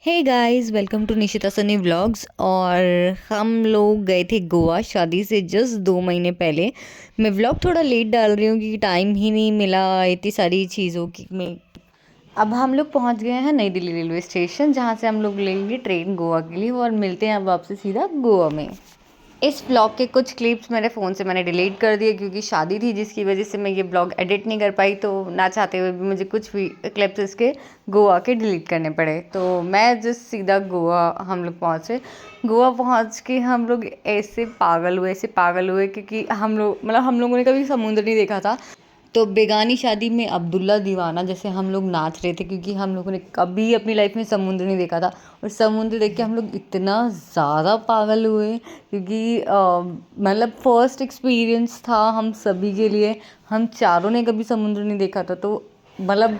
Hey guys, welcome to Nishita Sunny vlogs. और हम लोग गए थे गोवा शादी से जस्ट 2 महीने पहले। मैं व्लॉग थोड़ा लेट डाल रही हूँ क्योंकि टाइम ही नहीं मिला इतनी सारी चीज़ों की में। अब हम लोग पहुँच गए हैं नई दिल्ली रेलवे स्टेशन, जहाँ से हम लोग लेंगे ट्रेन गोवा के लिए और मिलते हैं अब वापसी सीधा गोवा में। इस ब्लॉग के कुछ क्लिप्स मेरे फ़ोन से मैंने डिलीट कर दिए क्योंकि शादी थी, जिसकी वजह से मैं ये ब्लॉग एडिट नहीं कर पाई। तो ना चाहते हुए भी मुझे कुछ भी क्लिप्स इसके गोवा के डिलीट करने पड़े। तो मैं जस्ट सीधा गोवा हम लोग पहुँचे। गोवा पहुँच के हम लोग ऐसे पागल हुए क्योंकि हम लोगों ने कभी समुद्र नहीं देखा था। तो बेगानी शादी में अब्दुल्ला दीवाना जैसे हम लोग नाच रहे थे, क्योंकि हम लोगों ने कभी अपनी लाइफ में समुद्र नहीं देखा था। और समुद्र देख के हम लोग इतना ज़्यादा पागल हुए क्योंकि फर्स्ट एक्सपीरियंस था हम सभी के लिए। हम चारों ने कभी समुद्र नहीं देखा था, तो मतलब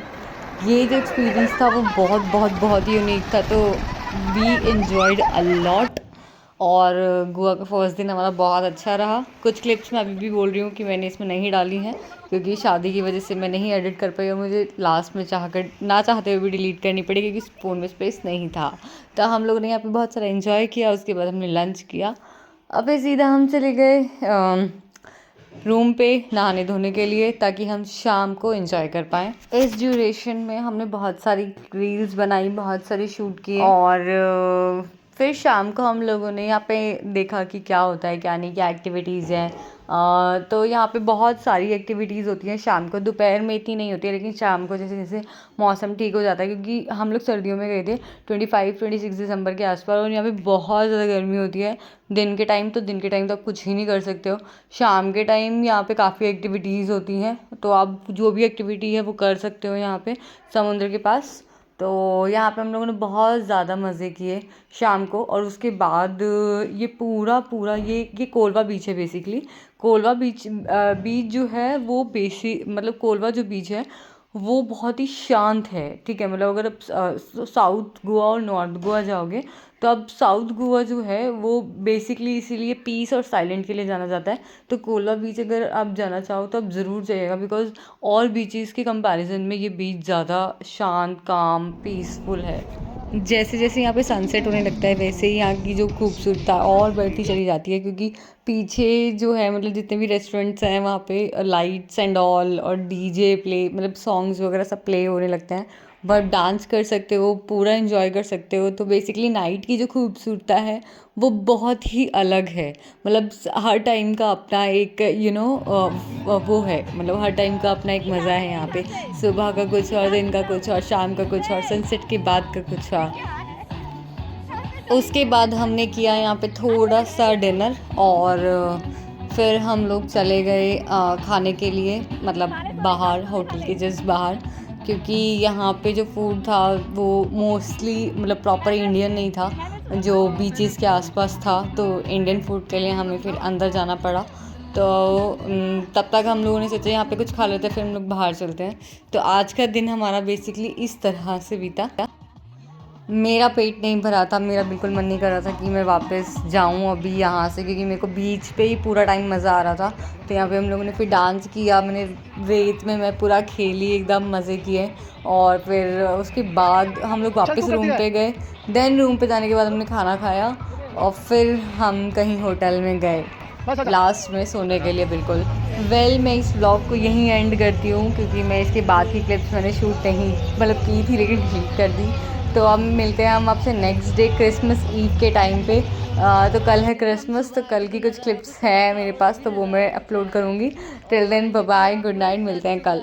ये जो एक्सपीरियंस था वो बहुत बहुत बहुत ही यूनिक था। तो वी एन्जॉयड अ लॉट। और गोवा का फर्स्ट दिन हमारा बहुत अच्छा रहा। कुछ क्लिप्स मैं अभी भी बोल रही हूँ कि मैंने इसमें नहीं डाली हैं क्योंकि शादी की वजह से मैं नहीं एडिट कर पाई और मुझे लास्ट में ना चाहते हुए भी डिलीट करनी पड़ी क्योंकि फ़ोन में स्पेस नहीं था। तो हम लोगों ने यहाँ पे बहुत सारा एंजॉय किया। उसके बाद हमने लंच किया। अब फिर सीधा हम चले गए रूम पे नहाने धोने के लिए, ताकि हम शाम को एंजॉय कर पाएँ। इस ड्यूरेशन में हमने बहुत सारी रील्स बनाई, बहुत सारे शूट किए। और फिर शाम को हम लोगों ने यहाँ पे देखा कि क्या होता है क्या नहीं, क्या एक्टिविटीज़ हैं। तो यहाँ पे बहुत सारी एक्टिविटीज़ होती हैं शाम को। दोपहर में इतनी नहीं होती है, लेकिन शाम को जैसे जैसे मौसम ठीक हो जाता है, क्योंकि हम लोग सर्दियों में गए थे 25-26 दिसंबर के आसपास, और यहाँ पे बहुत ज़्यादा गर्मी होती है। दिन के टाइम तो आप कुछ ही नहीं कर सकते हो। शाम के टाइम यहाँ पे काफ़ी एक्टिविटीज़ होती हैं, तो आप जो भी एक्टिविटी है वो कर सकते हो यहाँ पे समुद्र के पास। तो यहाँ पे हम लोगों ने बहुत ज़्यादा मज़े किए शाम को। और उसके बाद ये पूरा ये कोलवा बीच है बेसिकली। कोलवा बीच जो है वो कोलवा जो बीच है वो बहुत ही शांत है। ठीक है, मतलब अगर आप साउथ गोवा और नॉर्थ गोवा जाओगे तो अब साउथ गोवा जो है वो बेसिकली इसीलिए पीस और साइलेंट के लिए जाना जाता है। तो कोलवा बीच अगर आप जाना चाहो तो आप ज़रूर जाइएगा, बिकॉज़ और बीचेस के कंपैरिजन में ये बीच ज़्यादा शांत, काम, पीसफुल है। जैसे जैसे यहाँ पे सनसेट होने लगता है वैसे ही यहाँ की जो खूबसूरता और बढ़ती चली जाती है, क्योंकि पीछे जो है जितने भी रेस्टोरेंट्स हैं वहाँ पे लाइट्स एंड ऑल और डीजे प्ले, सॉन्ग्स वगैरह सब प्ले होने लगते हैं। बट डांस कर सकते हो, पूरा एंजॉय कर सकते हो। तो बेसिकली नाइट की जो खूबसूरता है वो बहुत ही अलग है। हर टाइम का अपना एक वो है, हर टाइम का अपना एक मज़ा है यहाँ पे। सुबह का कुछ और, दिन का कुछ और, शाम का कुछ और, सनसेट के बाद का कुछ और। उसके बाद हमने किया यहाँ पे थोड़ा सा डिनर, और फिर हम लोग चले गए खाने के लिए, बाहर होटल के जस्ट बाहर, क्योंकि यहाँ पे जो फूड था वो मोस्टली प्रॉपर इंडियन नहीं था, जो बीचेस के आसपास था। तो इंडियन फूड के लिए हमें फिर अंदर जाना पड़ा। तो तब तक हम लोगों ने सोचा यहाँ पे कुछ खा लेते हैं, फिर हम लोग बाहर चलते हैं। तो आज का दिन हमारा बेसिकली इस तरह से बीता। मेरा पेट नहीं भरा था, मेरा बिल्कुल मन नहीं कर रहा था कि मैं वापस जाऊं अभी यहाँ से, क्योंकि मेरे को बीच पे ही पूरा टाइम मज़ा आ रहा था। तो यहाँ पे हम लोगों ने फिर डांस किया, मैंने रेत में मैं पूरा खेली, एकदम मज़े किए। और फिर उसके बाद हम लोग वापस रूम पे गए। देन रूम पे जाने के बाद हमने खाना खाया और फिर हम कहीं होटल में गए लास्ट में सोने के लिए बिल्कुल। मैं इस ब्लॉग को यहीं एंड करती हूँ, क्योंकि मैं इसके बाद की क्लिप्स मैंने शूट नहीं की थी, लेकिन डिलीट कर दी। तो अब मिलते हैं हम आपसे नेक्स्ट डे क्रिसमस ईव के टाइम पे। तो कल है क्रिसमस, तो कल की कुछ क्लिप्स हैं मेरे पास, तो वो मैं अपलोड करूँगी। Till then bye bye, good night, मिलते हैं कल।